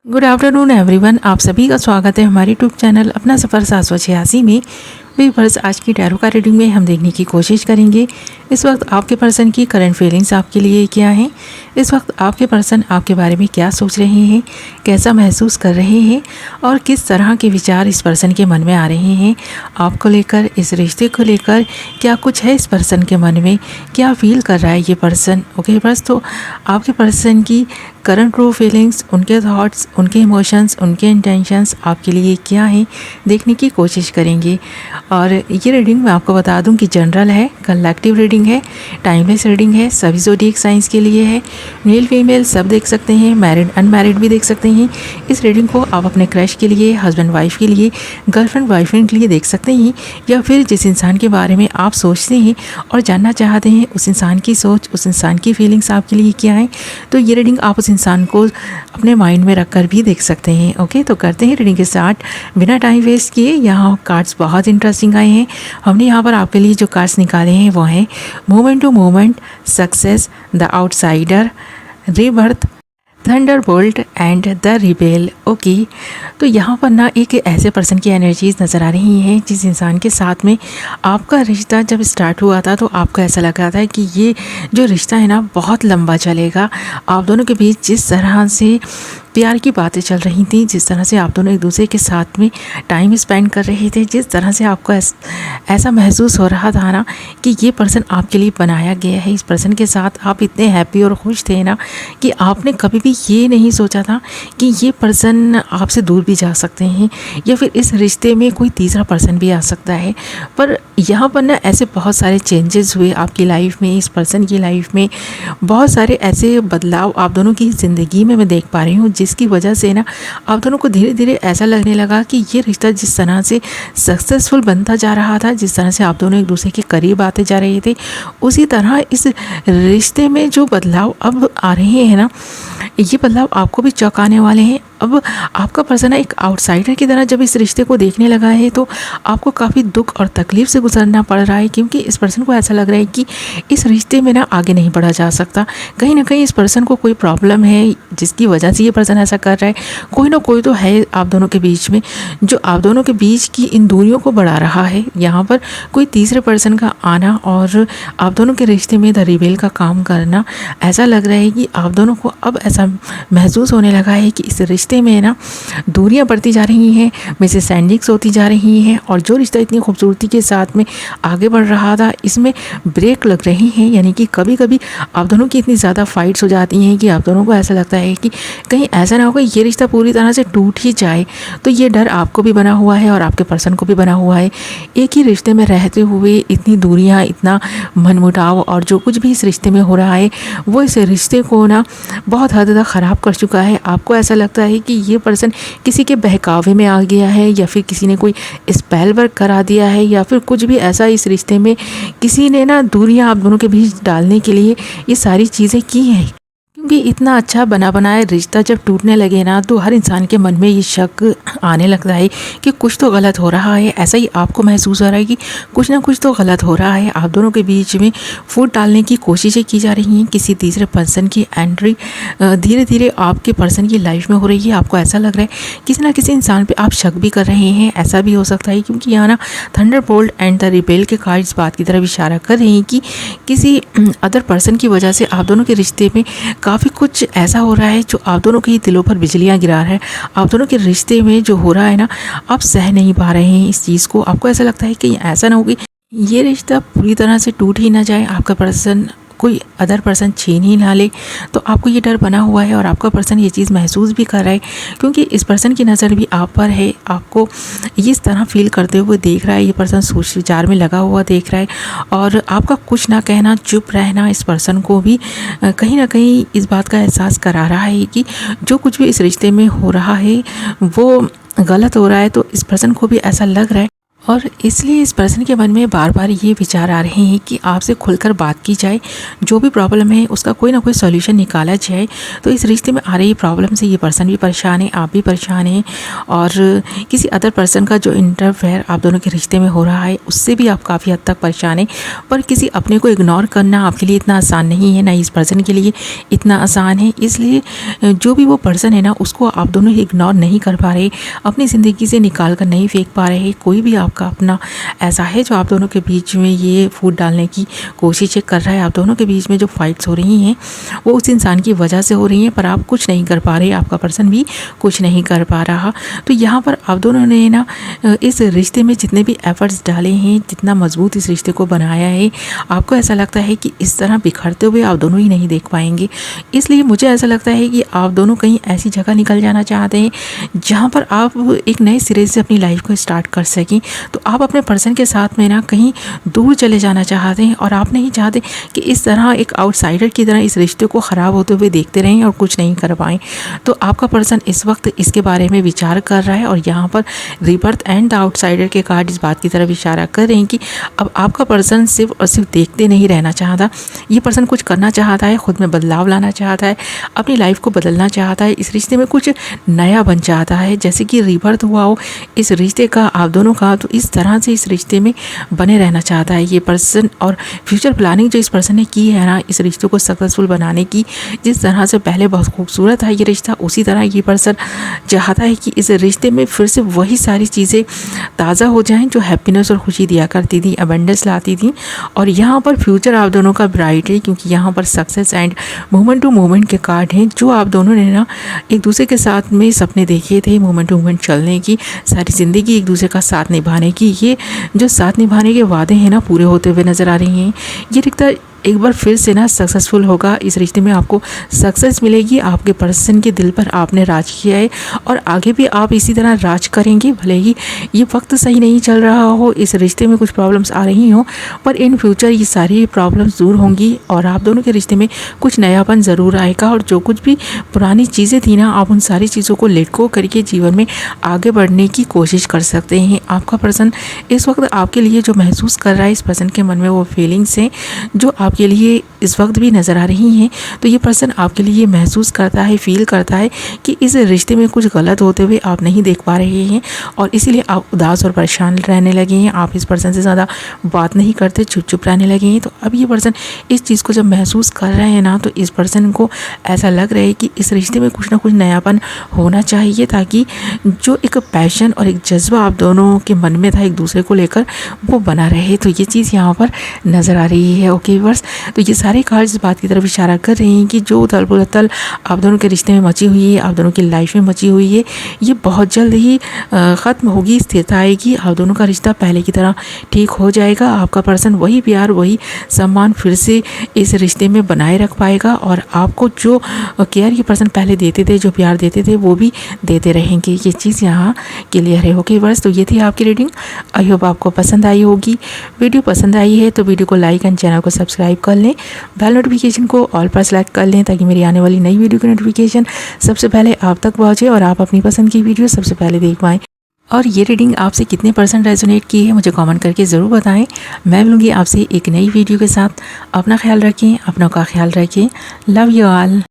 Good afternoon everyone, आप सभी का स्वागत है हमारे यूट्यूब चैनल अपना सफ़र 786 में। बस आज की टैरो का रीडिंग में हम देखने की कोशिश करेंगे इस वक्त आपके पर्सन की करंट फीलिंग्स आपके लिए क्या हैं। इस वक्त आपके पर्सन आपके बारे में क्या सोच रहे हैं, कैसा महसूस कर रहे हैं और किस तरह के विचार इस पर्सन के मन में आ रहे हैं आपको लेकर, इस रिश्ते को लेकर क्या कुछ है इस पर्सन के मन में, क्या फील कर रहा है ये पर्सन। ओके बस तो आपके पर्सन की करंट ट्रू फीलिंग्स, उनके थॉट्स, उनके इमोशंस, उनके इंटेंशंस आपके लिए क्या हैं देखने की कोशिश करेंगे। और ये रीडिंग मैं आपको बता दूं कि जनरल है, कलेक्टिव रीडिंग है, टाइमलेस रीडिंग है, सभी ज़ोडिएक साइंस के लिए है। मेल फीमेल सब देख सकते हैं, मैरिड अनमैरिड भी देख सकते हैं। इस रीडिंग को आप अपने क्रश के लिए, हस्बैंड वाइफ के लिए, गर्लफ्रेंड बॉयफ्रेंड के लिए देख सकते हैं, या फिर जिस इंसान के बारे में आप सोचते हैं और जानना चाहते हैं उस इंसान की सोच, उस इंसान की फीलिंग्स आपके लिए क्या है, तो ये रीडिंग आप उस इंसान को अपने माइंड में रखकर भी देख सकते हैं। ओके तो करते हैं रीडिंग के स्टार्ट बिना टाइम वेस्ट किए। यहाँ कार्ड्स बहुत इंटरेस्टिंग आए हैं। हमने यहाँ पर आपके लिए जो कार्ड्स निकाले हैं वो हैं moment to moment, success, the outsider, rebirth, thunderbolt and the rebel. Okay तो यहाँ पर ना एक ऐसे पर्सन की एनर्जीज नज़र आ रही हैं जिस इंसान के साथ में आपका रिश्ता जब स्टार्ट हुआ था तो आपको ऐसा लगा था कि ये जो रिश्ता है ना बहुत लंबा चलेगा। आप दोनों के बीच जिस तरह से प्यार की बातें चल रही थी, जिस तरह से आप दोनों एक दूसरे के साथ में टाइम स्पेंड कर रहे थे, जिस तरह से आपको ऐसा महसूस हो रहा था ना कि ये पर्सन आपके लिए बनाया गया है, इस पर्सन के साथ आप इतने हैप्पी और खुश थे ना कि आपने कभी भी ये नहीं सोचा था कि ये पर्सन आपसे दूर भी जा सकते हैं या फिर इस रिश्ते में कोई तीसरा पर्सन भी आ सकता है। पर यहाँ पर ना ऐसे बहुत सारे चेंजेस हुए आपकी लाइफ में, इस पर्सन की लाइफ में बहुत सारे ऐसे बदलाव आप दोनों की ज़िंदगी में मैं देख पा रही हूँ, जिसकी वजह से ना आप दोनों को धीरे धीरे ऐसा लगने लगा कि ये रिश्ता जिस तरह से सक्सेसफुल बनता जा रहा था, जिस तरह से आप दोनों एक दूसरे के करीब आते जा रहे थे, उसी तरह इस रिश्ते में जो बदलाव अब आ रहे हैं ना, ये बदलाव आपको भी चौंकाने वाले हैं। अब आपका पर्सन एक आउटसाइडर की तरह जब इस रिश्ते को देखने लगा है तो आपको काफ़ी दुख और तकलीफ से गुजरना पड़ रहा है, क्योंकि इस पर्सन को ऐसा लग रहा है कि इस रिश्ते में ना आगे नहीं बढ़ा जा सकता। कहीं ना कहीं इस पर्सन को कोई प्रॉब्लम है जिसकी वजह से ये पर्सन ऐसा कर रहा है। कोई ना कोई तो है आप दोनों के बीच में जो आप दोनों के बीच की इन दूरियों को बढ़ा रहा है। यहाँ पर कोई तीसरे पर्सन का आना और आप दोनों के रिश्ते में द रिबेल का काम करना, ऐसा लग रहा है कि आप दोनों को अब ऐसा महसूस होने लगा है कि इस रिश्ते में ना दूरियां बढ़ती जा रही हैं, मिसअंडरस्टैंडिंग्स होती जा रही हैं, और जो रिश्ता इतनी खूबसूरती के साथ में आगे बढ़ रहा था इसमें ब्रेक लग रही हैं। यानी कि कभी कभी आप दोनों की इतनी ज़्यादा फाइट्स हो जाती हैं कि आप दोनों को ऐसा लगता है कि कहीं ऐसा ना हो कि ये रिश्ता पूरी तरह से टूट ही जाए। तो ये डर आपको भी बना हुआ है और आपके पर्सन को भी बना हुआ है। एक ही रिश्ते में रहते हुए इतनी दूरियाँ, इतना मनमुटाव और जो कुछ भी इस रिश्ते में हो रहा है वो इस रिश्ते को ना बहुत हद तक ख़राब कर चुका है। आपको ऐसा लगता है कि ये पर्सन किसी के बहकावे में आ गया है, या फिर किसी ने कोई स्पेल वर्क करा दिया है, या फिर कुछ भी ऐसा इस रिश्ते में किसी ने ना दूरियां आप दोनों के बीच डालने के लिए ये सारी चीज़ें की हैं। क्योंकि इतना अच्छा बना बनाया रिश्ता जब टूटने लगे ना तो हर इंसान के मन में ये शक आने लगता है कि कुछ तो गलत हो रहा है। ऐसा ही आपको महसूस हो रहा है कि कुछ ना कुछ तो गलत हो रहा है। आप दोनों के बीच में फूट डालने की कोशिशें की जा रही हैं, किसी तीसरे पर्सन की एंट्री धीरे धीरे आपके पर्सन की लाइफ में हो रही है। आपको ऐसा लग रहा है किसी ना किसी इंसान पर आप शक भी कर रहे हैं। ऐसा भी हो सकता है क्योंकि यहाँ ना थंडरबोल्ट एंड द रिबेल के कार्ड इस बात की तरफ इशारा कर रहे हैं कि किसी अदर पर्सन की वजह से आप दोनों के रिश्ते में काफ़ी कुछ ऐसा हो रहा है जो आप दोनों के दिलों पर बिजलियां गिरा रहा है। आप दोनों के रिश्ते में जो हो रहा है ना, आप सह नहीं पा रहे हैं इस चीज़ को। आपको ऐसा लगता है कि ऐसा ना हो कि ये रिश्ता पूरी तरह से टूट ही ना जाए, आपका पर्सन कोई अदर पर्सन छीन ही ना ले। तो आपको ये डर बना हुआ है और आपका पर्सन ये चीज़ महसूस भी कर रहा है, क्योंकि इस पर्सन की नज़र भी आप पर है। आपको इस तरह फील करते हुए देख रहा है, ये पर्सन सोच विचार में लगा हुआ देख रहा है, और आपका कुछ ना कहना, चुप रहना इस पर्सन को भी कहीं ना कहीं इस बात का एहसास करा रहा है कि जो कुछ भी इस रिश्ते में हो रहा है वो गलत हो रहा है। तो इस पर्सन को भी ऐसा लग रहा है और इसलिए इस पर्सन के मन में बार बार ये विचार आ रहे हैं कि आपसे खुलकर बात की जाए, जो भी प्रॉब्लम है उसका कोई ना कोई सॉल्यूशन निकाला जाए। तो इस रिश्ते में आ रही प्रॉब्लम से ये पर्सन भी परेशान है, आप भी परेशान हैं, और किसी अदर पर्सन का जो इंटरफेयर आप दोनों के रिश्ते में हो रहा है उससे भी आप काफ़ी हद तक परेशान हैं। पर किसी अपने को इग्नोर करना आपके लिए इतना आसान नहीं है, ना इस पर्सन के लिए इतना आसान है। इसलिए जो भी वो पर्सन है ना, उसको आप दोनों इग्नोर नहीं कर पा रहे, अपनी ज़िंदगी से निकाल कर नहीं फेंक पा रहे। कोई भी आपका अपना ऐसा है जो आप दोनों के बीच में ये फूट डालने की कोशिश कर रहा है। आप दोनों के बीच में जो फाइट्स हो रही हैं वो उस इंसान की वजह से हो रही हैं, पर आप कुछ नहीं कर पा रहे, आपका पर्सन भी कुछ नहीं कर पा रहा। तो यहाँ पर आप दोनों ने ना इस रिश्ते में जितने भी एफर्ट्स डाले हैं, जितना मजबूत इस रिश्ते को बनाया है, आपको ऐसा लगता है कि इस तरह बिखरते हुए आप दोनों ही नहीं देख पाएंगे। इसलिए मुझे ऐसा लगता है कि आप दोनों कहीं ऐसी जगह निकल जाना चाहते हैं जहाँ पर आप एक नए सिरे से अपनी लाइफ को स्टार्ट कर सकें। तो आप अपने पर्सन के साथ में ना कहीं दूर चले जाना चाहते हैं, और आप नहीं चाहते कि इस तरह एक आउटसाइडर की तरह इस रिश्ते को ख़राब होते हुए देखते रहें और कुछ नहीं कर पाएँ। तो आपका पर्सन इस वक्त इसके बारे में विचार कर रहा है, और यहाँ पर रिबर्थ एंड द आउटसाइडर के कार्ड इस बात की तरफ इशारा कर रहे हैं कि अब आपका पर्सन सिर्फ और सिर्फ देखते नहीं रहना चाहता। ये पर्सन कुछ करना चाहता है, खुद में बदलाव लाना चाहता है, अपनी लाइफ को बदलना चाहता है, इस रिश्ते में कुछ नया बन चाहता है। जैसे कि रिबर्थ हुआ हो इस रिश्ते का आप दोनों का, तो इस तरह से इस रिश्ते में बने रहना चाहता है ये पर्सन। और फ्यूचर प्लानिंग जो इस पर्सन ने की है ना, इस रिश्ते को सक्सेसफुल बनाने की, जिस तरह से पहले बहुत खूबसूरत है ये रिश्ता, उसी तरह ये पर्सन चाहता है कि इस रिश्ते में फिर से वही सारी चीज़ें ताज़ा हो जाएं जो हैप्पीनेस और खुशी दिया करती थी, अबंडेंस लाती थी। और यहाँ पर फ्यूचर आप दोनों का ब्राइट है, क्योंकि यहाँ पर success and moment to moment के कार्ड हैं, जो आप दोनों ने ना एक दूसरे के साथ में सपने देखे थे, मोमेंट टू मोमेंट चलने की, सारी ज़िंदगी एक दूसरे का साथ निभाने की। ये जो साथ निभाने के वादे हैं ना, पूरे होते हुए नज़र आ रही हैं। ये रिश्ता एक बार फिर से ना सक्सेसफुल होगा। इस रिश्ते में आपको सक्सेस मिलेगी। आपके पर्सन के दिल पर आपने राज किया है, और आगे भी आप इसी तरह राज करेंगे। भले ही ये वक्त सही नहीं चल रहा हो, इस रिश्ते में कुछ प्रॉब्लम्स आ रही हों, पर इन फ्यूचर ये सारी प्रॉब्लम्स दूर होंगी, और आप दोनों के रिश्ते में कुछ नयापन ज़रूर आएगा। और जो कुछ भी पुरानी चीज़ें थी ना, आप उन सारी चीज़ों को लेट गो करके जीवन में आगे बढ़ने की कोशिश कर सकते हैं। आपका पर्सन इस वक्त आपके लिए जो महसूस कर रहा है, इस पर्सन के मन में वो फीलिंग्स हैं जो आपके लिए इस वक्त भी नज़र आ रही हैं। तो ये पर्सन आपके लिए महसूस करता है, फील करता है कि इस रिश्ते में कुछ गलत होते हुए आप नहीं देख पा रहे हैं, और इसीलिए आप उदास और परेशान रहने लगे हैं। आप इस पर्सन से ज़्यादा बात नहीं करते, चुप चुप रहने लगे हैं। तो अब ये पर्सन इस चीज़ को जब महसूस कर रहे हैं ना, तो इस पर्सन को ऐसा लग रहा है कि इस रिश्ते में कुछ ना कुछ नयापन होना चाहिए, ताकि जो एक पैशन और एक जज्बा आप दोनों के मन में था एक दूसरे को लेकर, वो बना रहे। तो ये चीज़ यहाँ पर नज़र आ रही है। ओके व्यूअर्स, तो ये सारे कार्ड्स इस बात की तरफ इशारा कर रहे हैं कि जो उथल पुथल आप दोनों के रिश्ते में मची हुई है, आप दोनों की लाइफ में मची हुई है, ये बहुत जल्द ही ख़त्म होगी, स्थिरता आएगी। आप दोनों का रिश्ता पहले की तरह ठीक हो जाएगा। आपका पर्सन वही प्यार, वही सम्मान फिर से इस रिश्ते में बनाए रख पाएगा, और आपको जो केयर ये पर्सन पहले देते थे, जो प्यार देते थे, वो भी देते रहेंगे। ये चीज़ यहाँ क्लियर है। ओके व्यूअर्स, तो ये थी आपकी रीडिंग। आई होप आपको पसंद आई होगी। वीडियो पसंद आई है तो वीडियो को लाइक एंड चैनल को सब्सक्राइब कर लें, बेल नोटिफिकेशन को ऑल पर सेलेक्ट कर लें, ताकि मेरी आने वाली नई वीडियो की नोटिफिकेशन सबसे पहले आप तक पहुँचे और आप अपनी पसंद की वीडियो सबसे पहले देख पाएँ। और ये रीडिंग आपसे कितने % रेजोनेट की है मुझे कमेंट करके ज़रूर बताएं। मैं मिलूँगी आपसे एक नई वीडियो के साथ। अपना ख्याल रखें, अपनों का ख्याल रखें। Love you all.